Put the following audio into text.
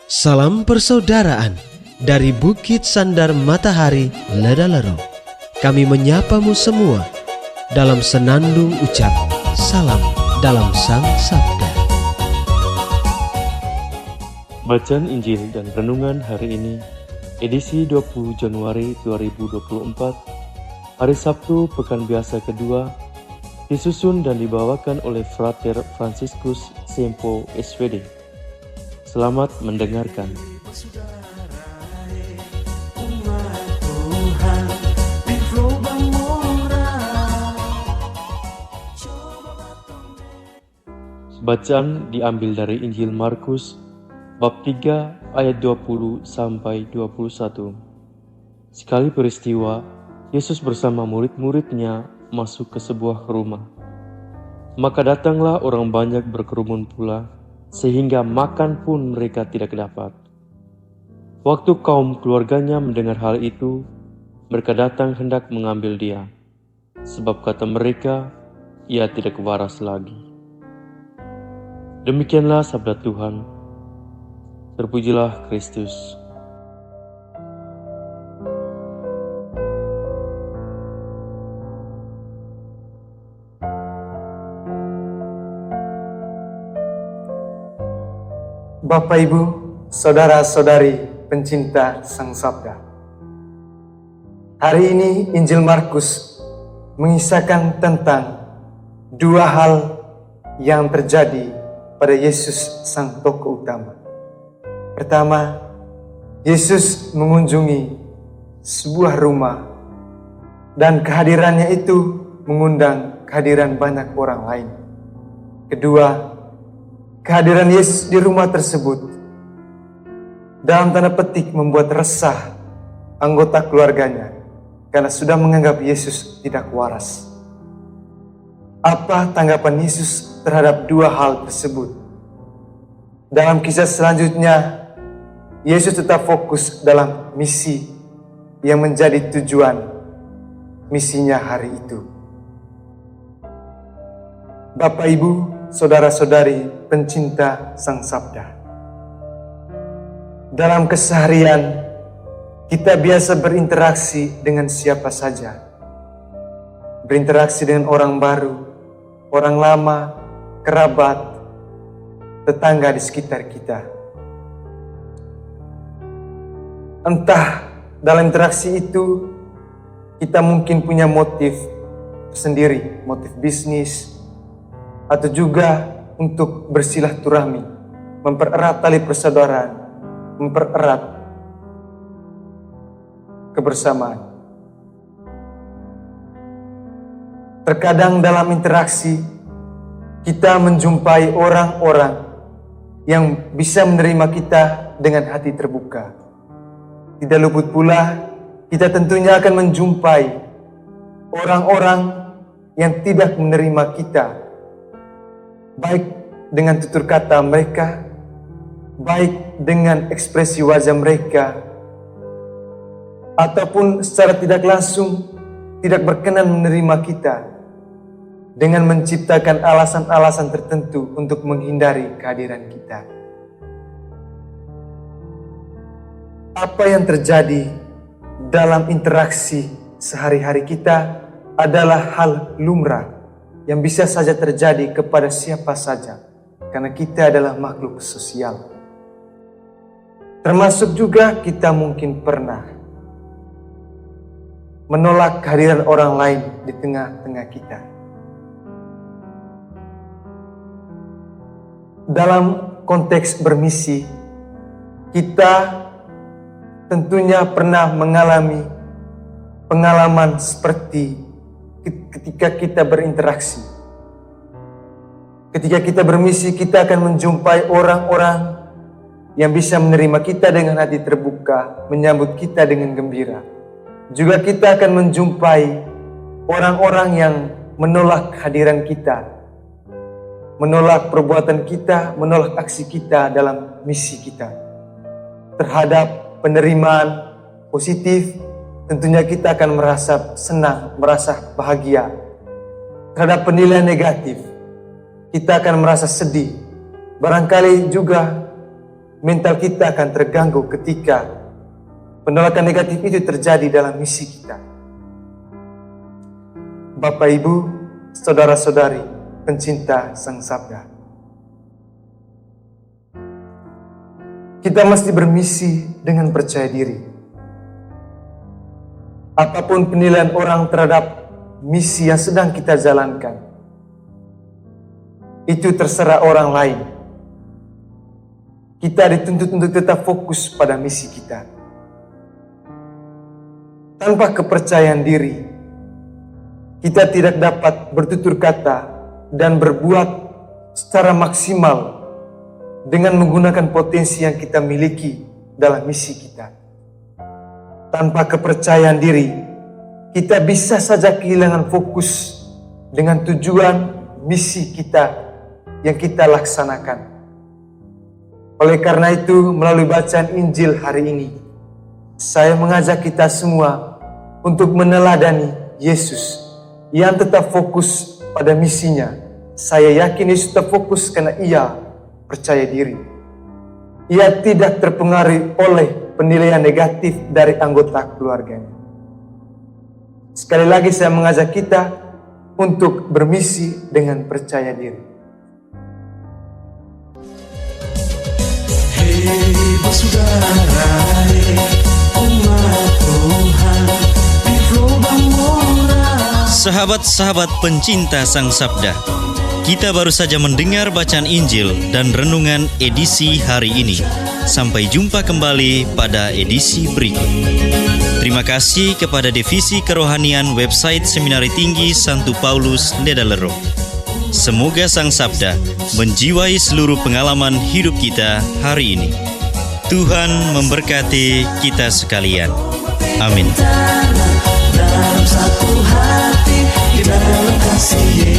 Salam persaudaraan dari Bukit Sandar Matahari Ledalero. Kami menyapamu semua dalam senandung ucap salam dalam Sang Sabda. Bacaan Injil dan Renungan hari ini, edisi 20 Januari 2024, hari Sabtu Pekan Biasa kedua, disusun dan dibawakan oleh Frater Franciscus Sempo SVD. Selamat mendengarkan. Bacaan diambil dari Injil Markus bab 3 ayat 20 sampai 21. Sekali peristiwa, Yesus bersama murid-muridnya masuk ke sebuah rumah. Maka datanglah orang banyak berkerumun pula, sehingga makan pun mereka tidak dapat. Waktu kaum keluarganya mendengar hal itu, mereka datang hendak mengambil dia, sebab kata mereka, ia tidak waras lagi. Demikianlah sabda Tuhan. Terpujilah Kristus. Bapak, Ibu, Saudara-saudari pencinta Sang Sabda. Hari ini Injil Markus mengisahkan tentang dua hal yang terjadi pada Yesus Sang Tokoh Utama. Pertama, Yesus mengunjungi sebuah rumah dan kehadirannya itu mengundang kehadiran banyak orang lain. Kedua, kehadiran Yesus di rumah tersebut dalam tanda petik membuat resah anggota keluarganya karena sudah menganggap Yesus tidak waras. Apa tanggapan Yesus terhadap dua hal tersebut? Dalam kisah selanjutnya, Yesus tetap fokus dalam misi yang menjadi tujuan misinya hari itu. Bapak, Ibu, Saudara-saudari pencinta Sang Sabda. Dalam keseharian, kita biasa berinteraksi dengan siapa saja. Berinteraksi dengan orang baru, orang lama, kerabat, tetangga di sekitar kita. Entah dalam interaksi itu, kita mungkin punya motif sendiri, motif bisnis, atau juga untuk bersilaturahmi, mempererat tali persaudaraan, mempererat kebersamaan. Terkadang dalam interaksi, kita menjumpai orang-orang yang bisa menerima kita dengan hati terbuka. Tidak luput pula, kita tentunya akan menjumpai orang-orang yang tidak menerima kita, baik dengan tutur kata mereka, baik dengan ekspresi wajah mereka, ataupun secara tidak langsung tidak berkenan menerima kita dengan menciptakan alasan-alasan tertentu untuk menghindari kehadiran kita. Apa yang terjadi dalam interaksi sehari-hari kita adalah hal lumrah yang bisa saja terjadi kepada siapa saja, karena kita adalah makhluk sosial. Termasuk juga kita mungkin pernah menolak kehadiran orang lain di tengah-tengah kita. Dalam konteks bermisi, kita tentunya pernah mengalami pengalaman seperti ketika kita berinteraksi. Ketika kita bermisi, kita akan menjumpai orang-orang yang bisa menerima kita dengan hati terbuka, menyambut kita dengan gembira. Juga kita akan menjumpai orang-orang yang menolak kehadiran kita, menolak perbuatan kita, menolak aksi kita dalam misi kita. Terhadap penerimaan positif, tentunya kita akan merasa senang, merasa bahagia. Terhadap penilaian negatif, kita akan merasa sedih. Barangkali juga mental kita akan terganggu ketika penolakan negatif itu terjadi dalam misi kita. Bapak, Ibu, saudara-saudari, pencinta Sang Sabda, kita mesti bermisi dengan percaya diri. Apapun penilaian orang terhadap misi yang sedang kita jalankan, itu terserah orang lain. Kita dituntut untuk tetap fokus pada misi kita. Tanpa kepercayaan diri, kita tidak dapat bertutur kata dan berbuat secara maksimal dengan menggunakan potensi yang kita miliki dalam misi kita. Tanpa kepercayaan diri, kita bisa saja kehilangan fokus dengan tujuan misi kita yang kita laksanakan. Oleh karena itu, melalui bacaan Injil hari ini, saya mengajak kita semua untuk meneladani Yesus yang tetap fokus pada misinya. Saya yakin Yesus tetap fokus karena Ia percaya diri. Ia tidak terpengaruh oleh penilaian negatif dari anggota keluarganya. Sekali lagi saya mengajak kita untuk bermisi dengan percaya diri. Hei saudara, umat Tuhan di lubang moral. Sahabat-sahabat pencinta Sang Sabda, kita baru saja mendengar bacaan Injil dan renungan edisi hari ini. Sampai jumpa kembali pada edisi berikut. Terima kasih kepada Divisi Kerohanian website Seminari Tinggi Santo Paulus Ledalero. Semoga Sang Sabda menjiwai seluruh pengalaman hidup kita hari ini. Tuhan memberkati kita sekalian. Amin. Dalam satu hati, di dalam kasih